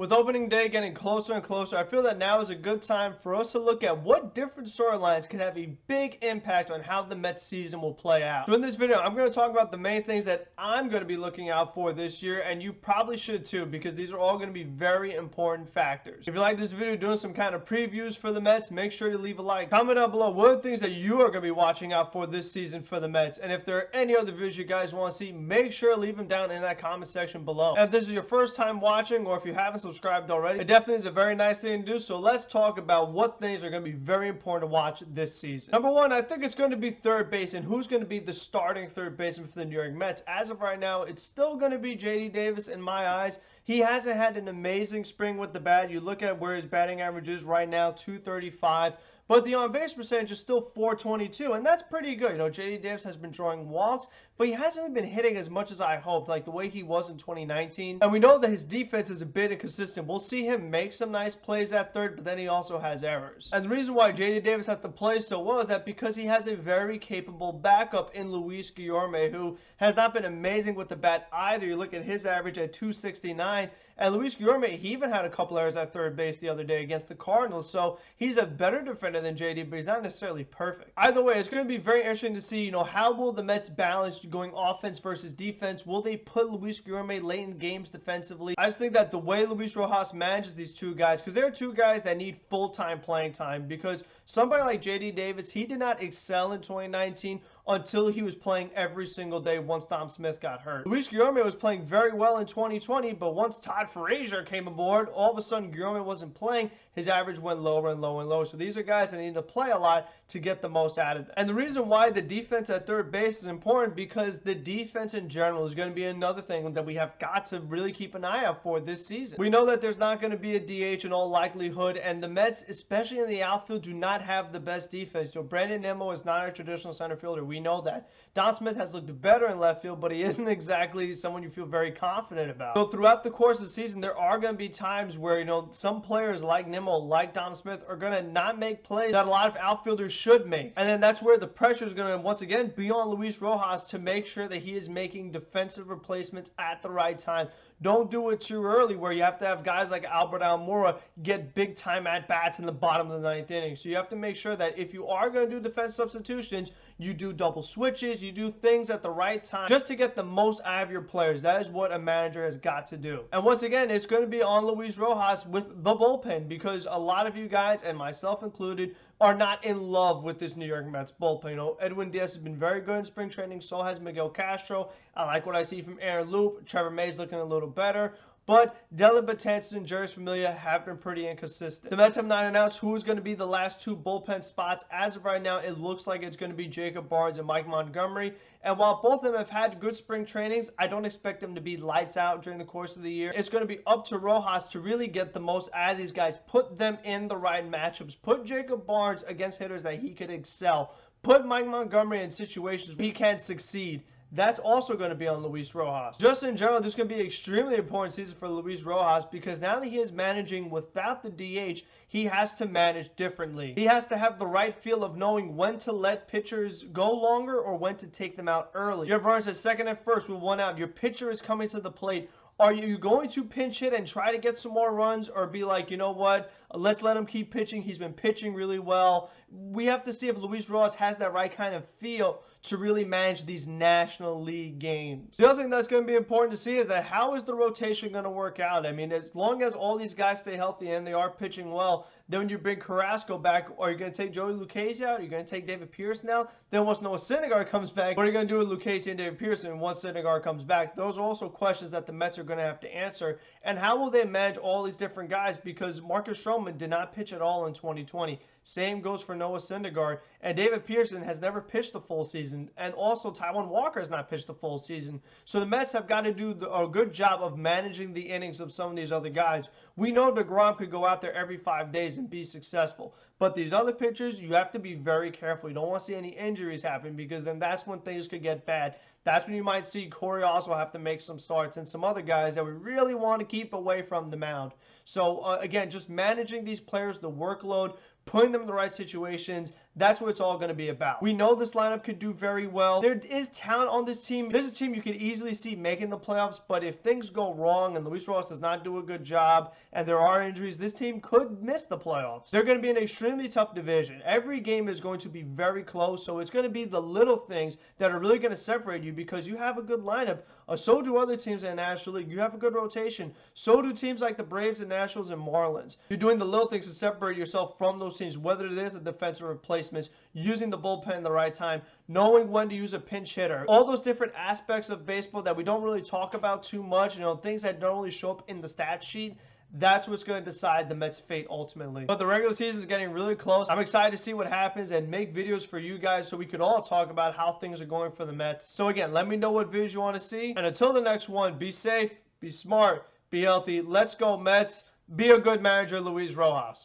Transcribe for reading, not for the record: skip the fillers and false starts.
With opening day getting closer and closer, I feel that now is a good time for us to look at what different storylines can have a big impact on how the Mets season will play out. So in this video, I'm going to talk about the main things that I'm going to be looking out for this year, and you probably should too, because these are all going to be very important factors. If you like this video doing some kind of previews for the Mets, make sure to leave a like. Comment down below what are the things that you are going to be watching out for this season for the Mets, and if there are any other videos you guys want to see, make sure to leave them down in that comment section below. And if this is your first time watching, or if you haven't subscribed already, it definitely is a very nice thing to do. So let's talk about what things are going to be very important to watch this season. Number one, I think it's going to be third base, and who's going to be the starting third baseman for the New York Mets. As of right now, it's still going to be JD Davis in my eyes. He hasn't had an amazing spring with the bat. You look at where his batting average is right now, 235. But the on-base percentage is still 422, and that's pretty good. You know, J.D. Davis has been drawing walks, but he hasn't really been hitting as much as I hoped, like the way he was in 2019. And we know that his defense is a bit inconsistent. We'll see him make some nice plays at third, but then he also has errors. And the reason why J.D. Davis has to play so well is that because he has a very capable backup in Luis Guillorme, who has not been amazing with the bat either. You look at his average at 269, and Luis Guillorme, he even had a couple errors at third base the other day against the Cardinals, so he's a better defender than JD, but he's not necessarily perfect. Either way, it's going to be very interesting to see, how will the Mets balance going offense versus defense? Will they put Luis Guillorme late in games defensively? I just think that the way Luis Rojas manages these two guys, because they're two guys that need full-time playing time, because somebody like JD Davis, he did not excel in 2019 until he was playing every single day once Dom Smith got hurt. Luis Guillorme was playing very well in 2020, but once Todd Frazier came aboard, all of a sudden Guillorme wasn't playing. His average went lower and lower and lower. So these are guys that need to play a lot to get the most out of them. And the reason why the defense at third base is important, because the defense in general is going to be another thing that we have got to really keep an eye out for this season. We know that there's not going to be a DH in all likelihood, and the Mets, especially in the outfield, do not have the best defense. Brandon Nimmo is not a traditional center fielder. We know that. Don Smith has looked better in left field, but he isn't exactly someone you feel very confident about. So throughout the course of the season, there are going to be times where, some players like Nimmo, like Dom Smith, are going to not make plays that a lot of outfielders should make. And then that's where the pressure is going to, once again, be on Luis Rojas to make sure that he is making defensive replacements at the right time. Don't do it too early where you have to have guys like Albert Almora get big time at-bats in the bottom of the ninth inning. So you have to make sure that if you are going to do defense substitutions, you do double switches, you do things at the right time just to get the most out of your players. That is what a manager has got to do. And once again, it's going to be on Luis Rojas with the bullpen, because a lot of you guys, and myself included, are not in love with this New York Mets bullpen. Edwin Diaz has been very good in spring training. So has Miguel Castro. I like what I see from Aaron Loop. Trevor May's looking a little better. But Dellin Betances and Jeurys Familia have been pretty inconsistent. The Mets have not announced who's going to be the last two bullpen spots. As of right now, it looks like it's going to be Jacob Barnes and Mike Montgomery. And while both of them have had good spring trainings, I don't expect them to be lights out during the course of the year. It's going to be up to Rojas to really get the most out of these guys. Put them in the right matchups. Put Jacob Barnes against hitters that he could excel. Put Mike Montgomery in situations where he can succeed. That's also going to be on Luis Rojas. Just in general, this is going to be an extremely important season for Luis Rojas, because now that he is managing without the DH, he has to manage differently. He has to have the right feel of knowing when to let pitchers go longer or when to take them out early. You have runners at second and first with one out. Your pitcher is coming to the plate. Are you going to pinch hit and try to get some more runs, or be like, you know what, let's let him keep pitching. He's been pitching really well. We have to see if Luis Rojas has that right kind of feel to really manage these National League games. The other thing that's going to be important to see is that how is the rotation going to work out? I mean, as long as all these guys stay healthy and they are pitching well, then when you bring Carrasco back, are you going to take Joey Lucchesi out? Are you going to take David Pearson out? Then once Noah Syndergaard comes back, what are you going to do with Lucchesi and David Pearson once Syndergaard comes back? Those are also questions that the Mets are going to have to answer. And how will they manage all these different guys? Because Marcus Stroman did not pitch at all in 2020. Same goes for Noah Syndergaard. And David Pearson has never pitched the full season. And also Taijuan Walker has not pitched the full season. So the Mets have got to do a good job of managing the innings of some of these other guys. We know DeGrom could go out there every 5 days and be successful. But these other pitchers, you have to be very careful. You don't want to see any injuries happen, because then that's when things could get bad. That's when you might see Corey also have to make some starts, and some other guys that we really want to keep away from the mound. So again, just managing these players, the workload, putting them in the right situations. That's what it's all going to be about. We know this lineup could do very well. There is talent on this team. There's a team you could easily see making the playoffs, but if things go wrong and Luis Rojas does not do a good job and there are injuries, this team could miss the playoffs. They're going to be in an extremely tough division. Every game is going to be very close, so it's going to be the little things that are really going to separate you because you have a good lineup. So do other teams in the National League. You have a good rotation. So do teams like the Braves and Nationals and Marlins. You're doing the little things to separate yourself from those teams, whether it is a defensive replacements, using the bullpen at the right time, knowing when to use a pinch hitter. All those different aspects of baseball that we don't really talk about too much, things that don't really show up in the stat sheet. That's what's going to decide the Mets' fate ultimately. But the regular season is getting really close. I'm excited to see what happens and make videos for you guys so we could all talk about how things are going for the Mets. So again, let me know what videos you want to see. And until the next one, be safe, be smart, be healthy. Let's go Mets. Be a good manager, Luis Rojas.